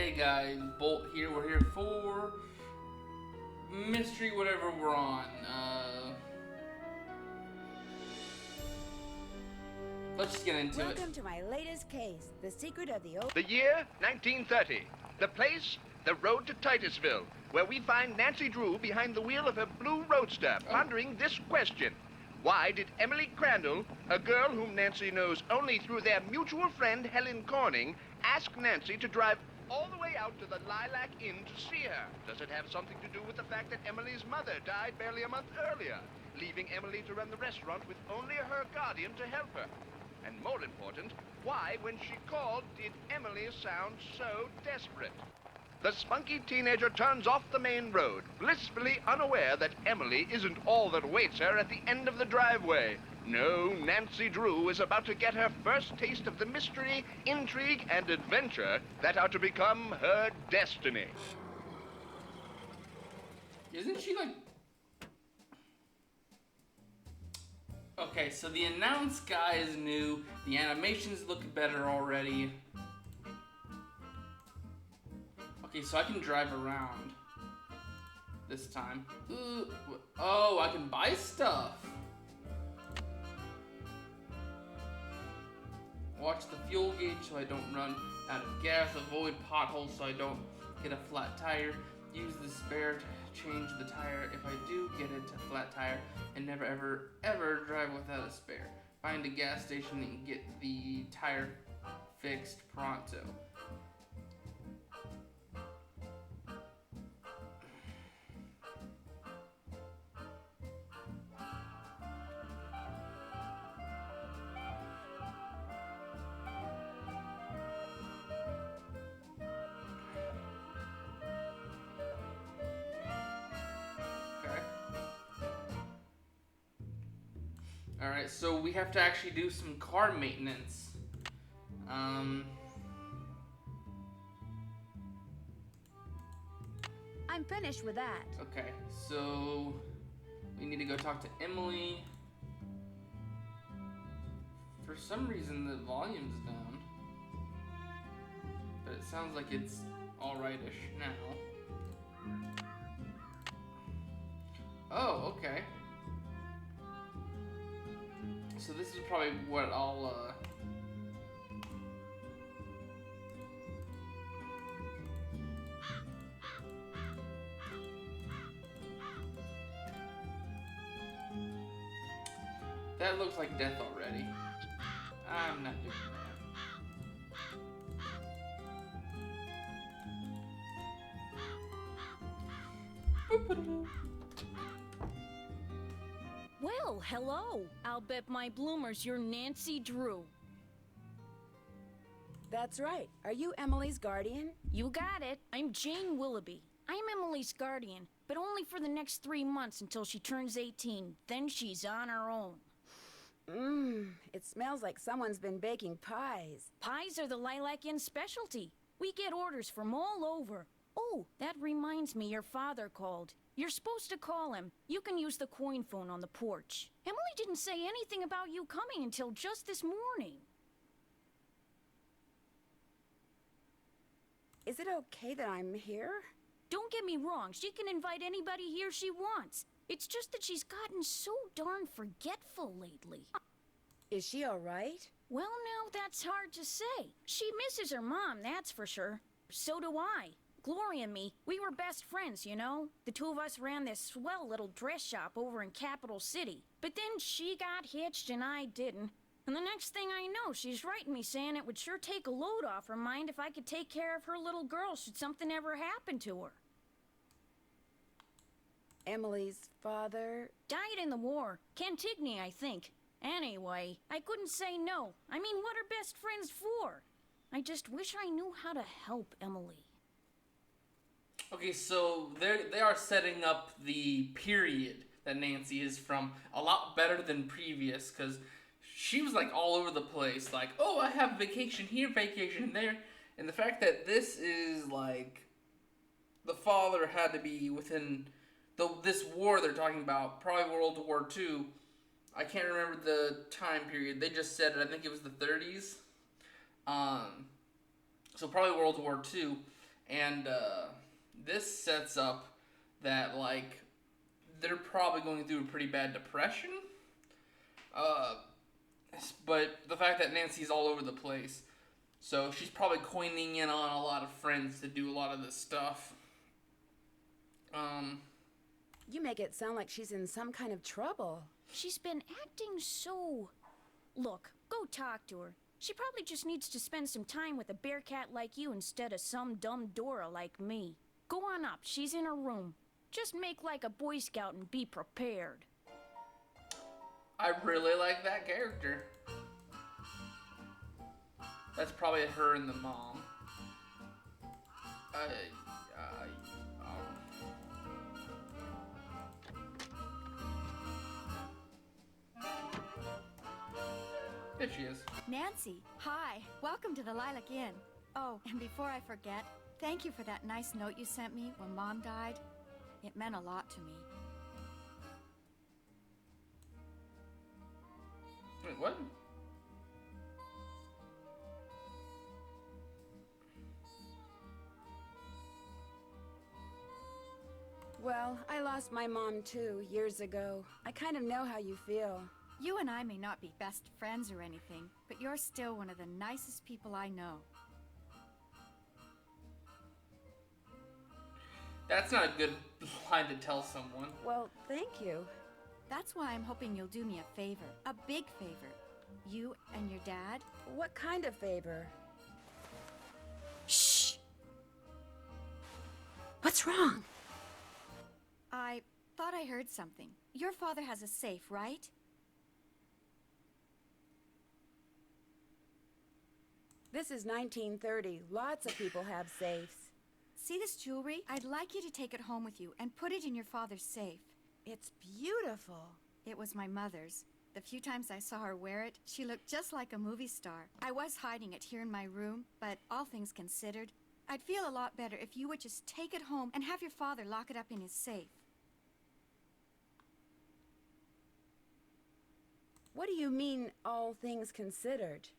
Hey guys, Bolt here. We're here for mystery, whatever we're on. Let's just get into it. Welcome to my latest case, The Secret of the Old... The year, 1930. The place, the road to Titusville, where we find Nancy Drew behind the wheel of her blue roadster, pondering this question. Why did Emily Crandall, a girl whom Nancy knows only through their mutual friend Helen Corning, ask Nancy to drive all the way out to the Lilac Inn to see her? Does it have something to do with the fact that Emily's mother died barely a month earlier, leaving Emily to run the restaurant with only her guardian to help her? And more important, why, when she called, did Emily sound so desperate? The spunky teenager turns off the main road, blissfully unaware that Emily isn't all that awaits her at the end of the driveway. No, Nancy Drew is about to get her first taste of the mystery, intrigue, and adventure that are to become her destiny. Isn't she like... Okay, so the announce guy is new. The animations look better already. Okay, so I can drive around this time. Ooh, oh, I can buy stuff. Watch the fuel gauge so I don't run out of gas. Avoid potholes so I don't get a flat tire. Use the spare to change the tire if I do get into a flat tire, and never ever drive without a spare. Find a gas station and get the tire fixed pronto. Alright, so we have to actually do some car maintenance. I'm finished with that. Okay, so we need to go talk to Emily. For some reason the volume's down, but it sounds like it's alright-ish now. Oh, okay. So this is probably what I'll, That looks like death already. I'm not doing that. Well, hello. I'll bet my bloomers you're Nancy Drew. That's right. Are you Emily's guardian? You got it. I'm Jane Willoughby. I'm Emily's guardian, but only for the next 3 months until she turns 18. Then she's on her own. It smells like someone's been baking pies. Pies are the Lilac Inn specialty. We get orders from all over. Oh, that reminds me, your father called. You're supposed to call him. You can use the coin phone on the porch. Emily didn't say anything about you coming until just this morning. Is it okay that I'm here? Don't get me wrong, she can invite anybody here she wants. It's just that she's gotten so darn forgetful lately. Is she all right? Well, now, that's hard to say. She misses her mom, that's for sure. So do I. Gloria and me, we were best friends, you know? The two of us ran this swell little dress shop over in Capital City. But then she got hitched and I didn't. And the next thing I know, she's writing me saying it would sure take a load off her mind if I could take care of her little girl should something ever happen to her. Emily's father? Died in the war. Cantigny, I think. Anyway, I couldn't say no. I mean, what are best friends for? I just wish I knew how to help Emily. Okay, so they are setting up the period that Nancy is from a lot better than previous, because she was like all over the place, like, oh, I have vacation here, vacation there, and the fact that this is like the father had to be within this war they're talking about, probably World War II. I can't remember the time period. They just said it. I think it was the 30s. So probably World War II. And this sets up that, like, they're probably going through a pretty bad depression. But the fact that Nancy's all over the place, so she's probably coining in on a lot of friends to do a lot of this stuff. You make it sound like she's in some kind of trouble. She's been acting so... Look, go talk to her. She probably just needs to spend some time with a bearcat like you instead of some dumb Dora like me. Go on up, she's in her room. Just make like a Boy Scout and be prepared. I really like that character. That's probably her and the mom. There she is. Nancy, hi. Welcome to the Lilac Inn. Oh, and before I forget, thank you for that nice note you sent me when Mom died. It meant a lot to me. Wait, what? Well, I lost my mom too, years ago. I kind of know how you feel. You and I may not be best friends or anything, but you're still one of the nicest people I know. That's not a good line to tell someone. Well, thank you. That's why I'm hoping you'll do me a favor. A big favor. You and your dad. What kind of favor? Shh! What's wrong? I thought I heard something. Your father has a safe, right? This is 1930. Lots of people have safes. See this jewelry? I'd like you to take it home with you and put it in your father's safe. It's beautiful. It was my mother's. The few times I saw her wear it, she looked just like a movie star. I was hiding it here in my room, but all things considered, I'd feel a lot better if you would just take it home and have your father lock it up in his safe. What do you mean, all things considered?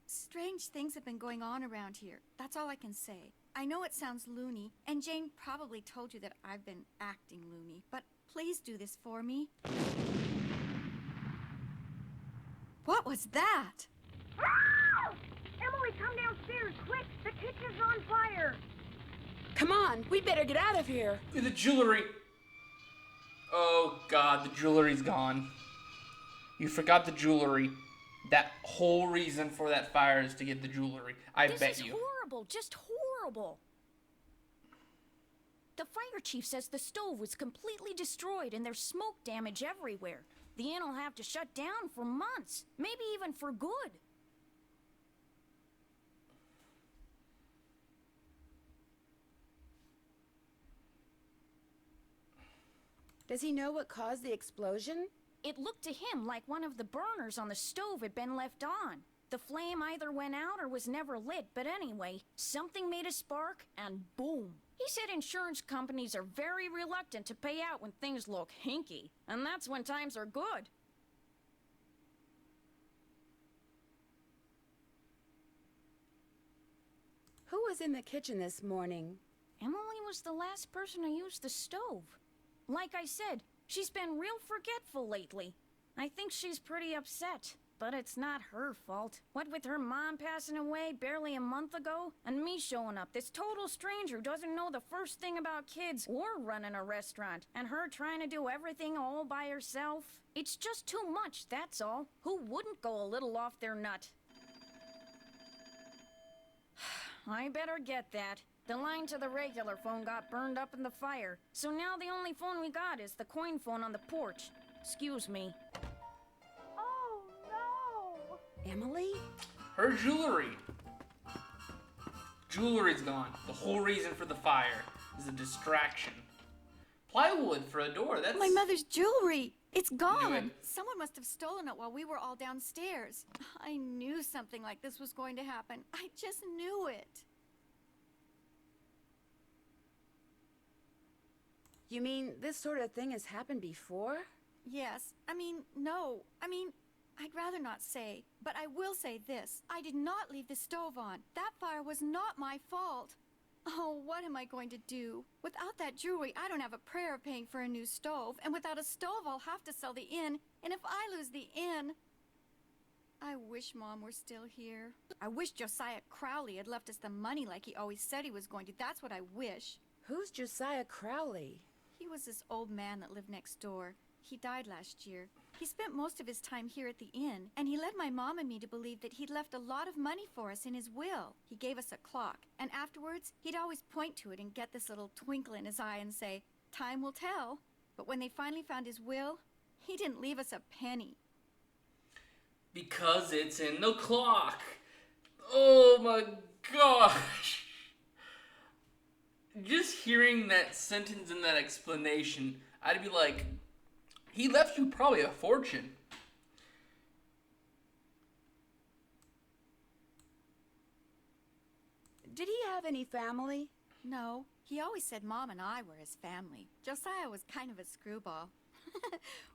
Strange things have been going on around here. That's all I can say. I know it sounds loony, and Jane probably told you that I've been acting loony, but please do this for me. What was that? Emily, come downstairs, quick! The kitchen's on fire! Come on, we better get out of here. The jewelry. Oh God, the jewelry's gone. You forgot the jewelry. That whole reason for that fire is to get the jewelry. I bet you. This is horrible, just horrible. The fire chief says the stove was completely destroyed and there's smoke damage everywhere. The inn will have to shut down for months, maybe even for good. Does he know what caused the explosion? It looked to him like one of the burners on the stove had been left on. The flame either went out or was never lit, but anyway, something made a spark and boom. He said insurance companies are very reluctant to pay out when things look hinky, and that's when times are good. Who was in the kitchen this morning? Emily was the last person to use the stove. Like I said, she's been real forgetful lately. I think she's pretty upset, but it's not her fault. What with her mom passing away barely a month ago, and me showing up, this total stranger who doesn't know the first thing about kids or running a restaurant, and her trying to do everything all by herself. It's just too much, that's all. Who wouldn't go a little off their nut? I better get that. The line to the regular phone got burned up in the fire, so now the only phone we got is the coin phone on the porch. Excuse me. Oh, no! Emily? Her jewelry. Jewelry's gone. The whole reason for the fire is a distraction. Plywood for a door, that's... My mother's jewelry! It's Knew gone! it. Someone must have stolen it while we were all downstairs. I knew something like this was going to happen. I just knew it. You mean this sort of thing has happened before? Yes. No. I'd rather not say, but I will say this. I did not leave the stove on. That fire was not my fault. Oh, what am I going to do? Without that jewelry, I don't have a prayer of paying for a new stove. And without a stove, I'll have to sell the inn. And if I lose the inn... I wish Mom were still here. I wish Josiah Crowley had left us the money like he always said he was going to. That's what I wish. Who's Josiah Crowley? He was this old man that lived next door. He died last year. He spent most of his time here at the inn, and he led my mom and me to believe that he'd left a lot of money for us in his will. He gave us a clock, and afterwards, he'd always point to it and get this little twinkle in his eye and say, "Time will tell." But when they finally found his will, he didn't leave us a penny. Because it's in the clock. Oh my gosh. Just hearing that sentence and that explanation, I'd be like, he left you probably a fortune. Did he have any family? No, he always said Mom and I were his family. Josiah was kind of a screwball.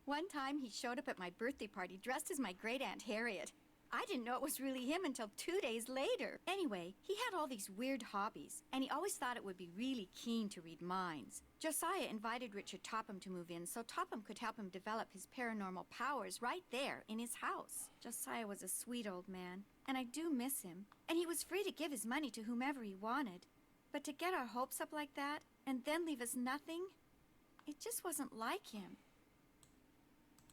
One time he showed up at my birthday party dressed as my great-aunt Harriet. I didn't know it was really him until 2 days later. Anyway, he had all these weird hobbies, and he always thought it would be really keen to read minds. Josiah invited Richard Topham to move in so Topham could help him develop his paranormal powers right there in his house. Josiah was a sweet old man, and I do miss him. And he was free to give his money to whomever he wanted. But to get our hopes up like that, and then leave us nothing, it just wasn't like him.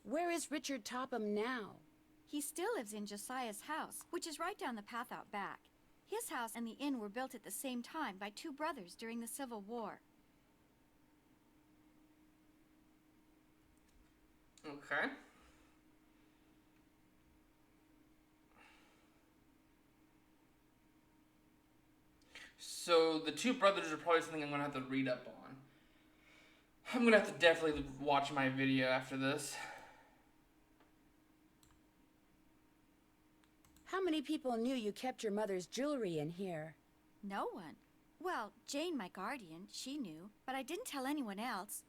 Where is Richard Topham now? He still lives in Josiah's house, which is right down the path out back. His house and the inn were built at the same time by two brothers during the Civil War. Okay. So the two brothers are probably something I'm going to have to read up on. I'm going to have to definitely watch my video after this. How many people knew you kept your mother's jewelry in here? No one. Well, Jane, my guardian, she knew, but I didn't tell anyone else.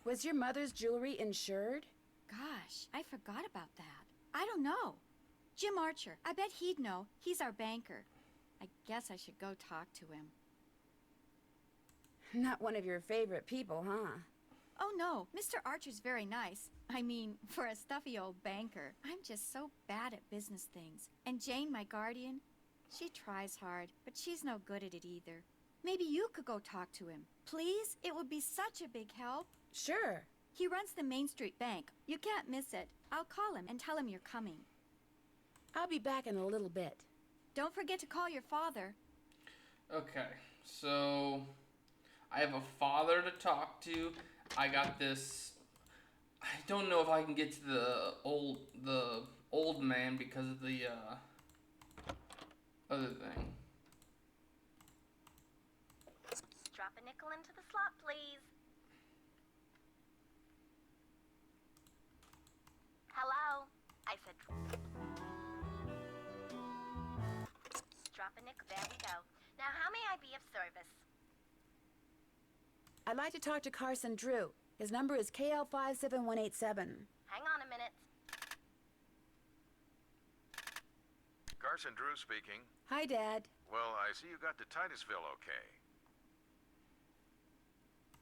Was your mother's jewelry insured? Gosh, I forgot about that. I don't know. Jim Archer, I bet he'd know. He's our banker. I guess I should go talk to him. Not one of your favorite people, huh? Oh no, Mr. Archer's very nice. I mean, for a stuffy old banker. I'm just so bad at business things. And Jane, my guardian, she tries hard, but she's no good at it either. Maybe you could go talk to him. Please? It would be such a big help. Sure. He runs the Main Street Bank. You can't miss it. I'll call him and tell him you're coming. I'll be back in a little bit. Don't forget to call your father. Okay, so I have a father to talk to. I got this. I don't know if I can get to the old man because of the other thing. Drop a nickel into the slot, please. Hello? I said... Drop a nickel. There we go. Now, how may I be of service? I'd like to talk to Carson Drew. His number is KL57187. Hang on a minute. Carson Drew speaking. Hi, Dad. Well, I see you got to Titusville okay.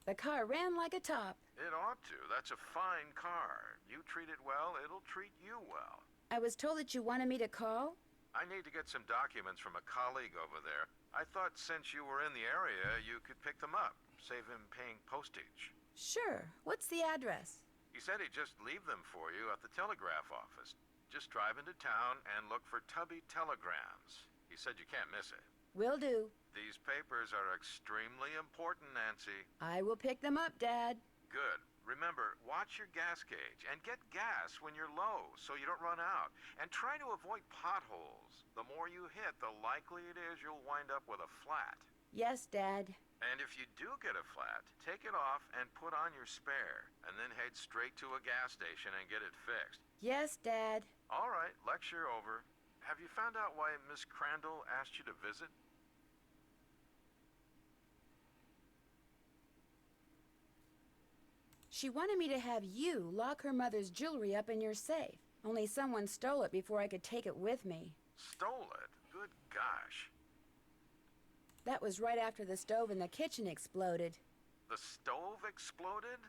The car ran like a top. It ought to. That's a fine car. You treat it well, it'll treat you well. I was told that you wanted me to call. I need to get some documents from a colleague over there. I thought since you were in the area, you could pick them up. Save him paying postage. Sure. What's the address? He said he'd just leave them for you at the telegraph office. Just drive into town and look for Tubby Telegrams. He said you can't miss it. Will do. These papers are extremely important, Nancy. I will pick them up, Dad. Good. Remember, watch your gas gauge and get gas when you're low so you don't run out. And try to avoid potholes. The more you hit, the likely it is you'll wind up with a flat. Yes, Dad. And if you do get a flat, take it off and put on your spare, and then head straight to a gas station and get it fixed. Yes, Dad. All right, lecture over. Have you found out why Miss Crandall asked you to visit? She wanted me to have you lock her mother's jewelry up in your safe. Only someone stole it before I could take it with me. Stole it? Good gosh. That was right after the stove in the kitchen exploded. The stove exploded?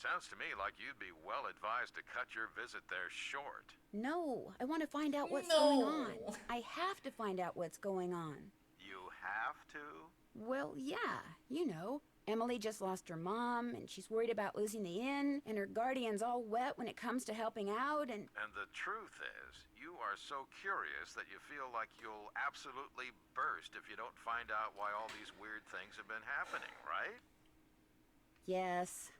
Sounds to me like you'd be well advised to cut your visit there short. No, I want to find out what's No. going on. I have to find out what's going on. You have to? Well, yeah, you know. Emily just lost her mom, and she's worried about losing the inn, and her guardian's all wet when it comes to helping out, and... And the truth is, you are so curious that you feel like you'll absolutely burst if you don't find out why all these weird things have been happening, right? Yes.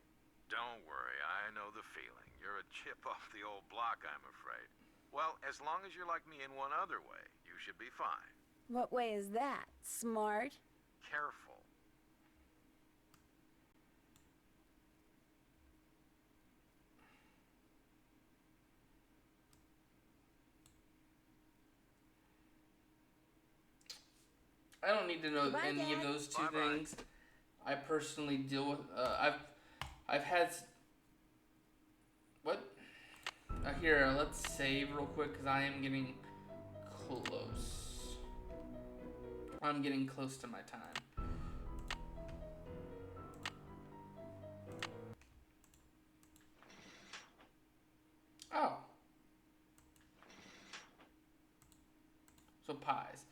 Don't worry, I know the feeling. You're a chip off the old block, I'm afraid. Well, as long as you're like me in one other way, you should be fine. What way is that? Smart? Careful. I don't need to know Bye, any of Dad. those two Bye-bye. things. I personally deal with. I've had. What? Here, let's save real quick because I am getting close. I'm getting close to my time. Oh. So pies.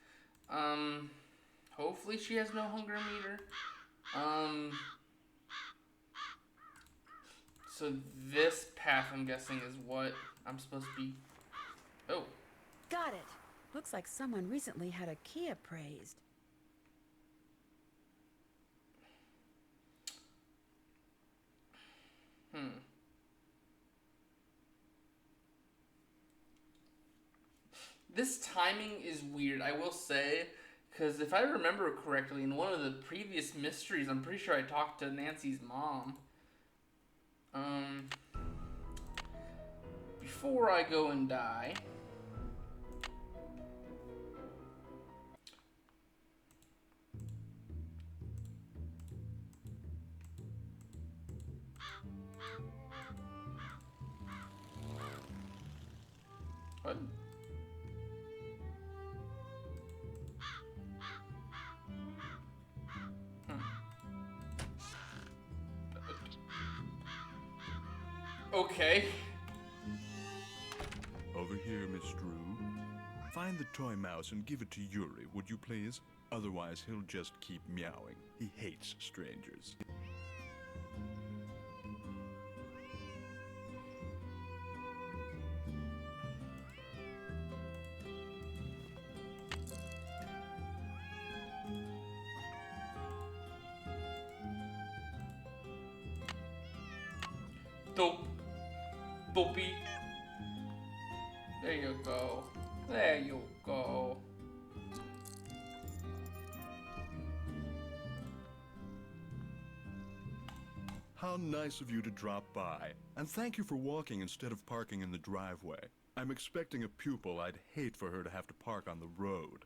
Hopefully she has no hunger meter. So this path, I'm guessing, is what I'm supposed to be. Oh. Got it. Looks like someone recently had a key appraised. This timing is weird, I will say, because if I remember correctly, in one of the previous mysteries, I'm pretty sure I talked to Nancy's mom. Before I go and die... What? Okay. Over here, Miss Drew. Find the toy mouse and give it to Yuri, would you please? Otherwise, he'll just keep meowing. He hates strangers. Dopey. There you go. There you go. How nice of you to drop by. And thank you for walking instead of parking in the driveway. I'm expecting a pupil. I'd hate for her to have to park on the road.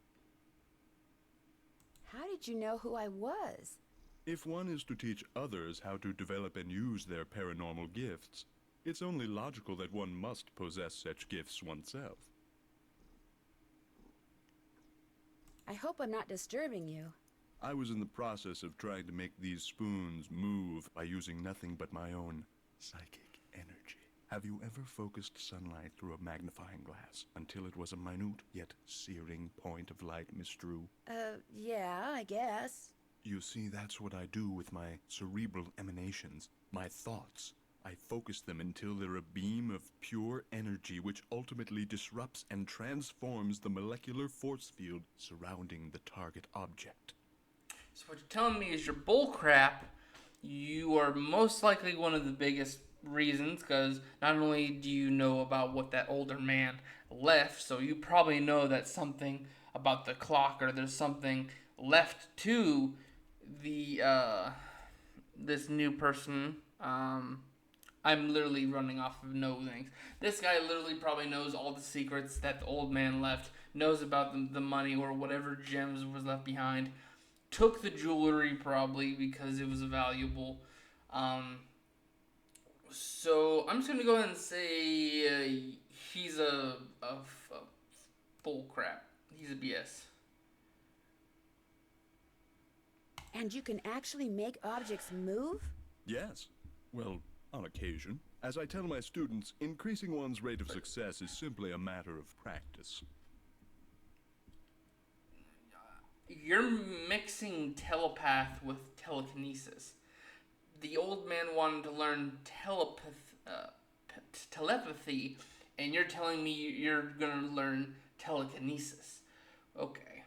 How did you know who I was? If one is to teach others how to develop and use their paranormal gifts, it's only logical that one must possess such gifts oneself. I hope I'm not disturbing you. I was in the process of trying to make these spoons move by using nothing but my own psychic energy. Have you ever focused sunlight through a magnifying glass until it was a minute yet searing point of light, Miss Drew? Yeah, I guess. You see, that's what I do with my cerebral emanations, my thoughts. I focus them until they're a beam of pure energy which ultimately disrupts and transforms the molecular force field surrounding the target object. So what you're telling me is you're bullcrap. You are most likely one of the biggest reasons, because not only do you know about what that older man left, so you probably know that something about the clock, or there's something left to the this new person. I'm literally running off of no things. This guy literally probably knows all the secrets that the old man left, knows about the money or whatever gems was left behind, took the jewelry probably because it was valuable. So I'm just going to go ahead and say he's a bull crap. He's a BS. And you can actually make objects move? Yes. Well, on occasion. As I tell my students, increasing one's rate of success is simply a matter of practice. You're mixing telepath with telekinesis. The old man wanted to learn telepathy, and you're telling me you're gonna learn telekinesis. Okay.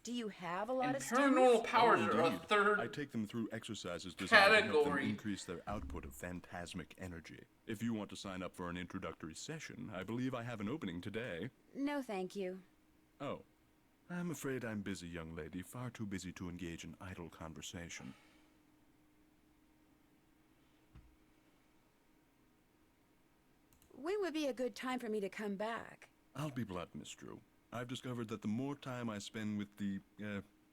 Do you have a lot And of students? paranormal powers Oh, are a indeed. third I take them through exercises designed to help them category. increase their output of phantasmic energy. If you want to sign up for an introductory session, I believe I have an opening today. No, thank you. Oh. I'm afraid I'm busy, young lady. Far too busy to engage in idle conversation. When would be a good time for me to come back? I'll be blunt, Miss Drew. I've discovered that the more time I spend with the,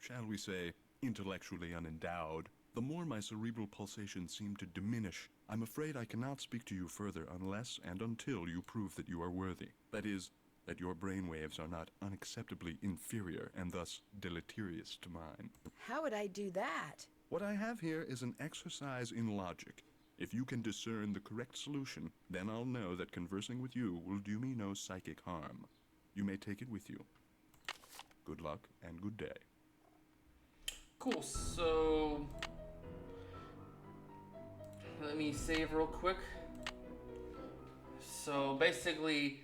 shall we say, intellectually unendowed, the more my cerebral pulsations seem to diminish. I'm afraid I cannot speak to you further unless and until you prove that you are worthy. That is, that your brainwaves are not unacceptably inferior and thus deleterious to mine. How would I do that? What I have here is an exercise in logic. If you can discern the correct solution, then I'll know that conversing with you will do me no psychic harm. You may take it with you. Good luck and good day. Cool, so let me save real quick. So basically,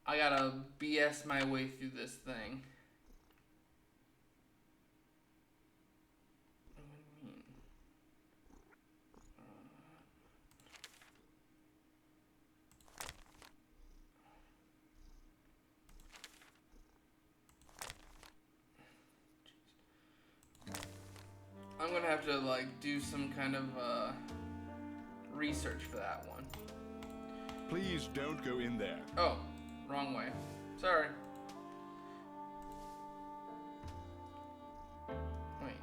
I gotta BS my way through this thing. What do you mean? I'm gonna have to like do some kind of research for that one. Please don't go in there. Oh, wrong way. Sorry. Wait.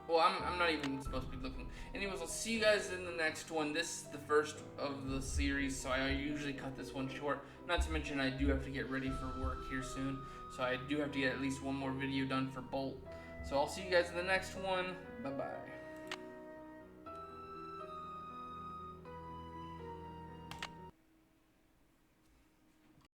Well, I'm not even supposed to be looking. Anyways, I'll see you guys in the next one. This is the first of the series, so I usually cut this one short. Not to mention I do have to get ready for work here soon, so I do have to get at least one more video done for Bolt. So I'll see you guys in the next one. Bye-bye.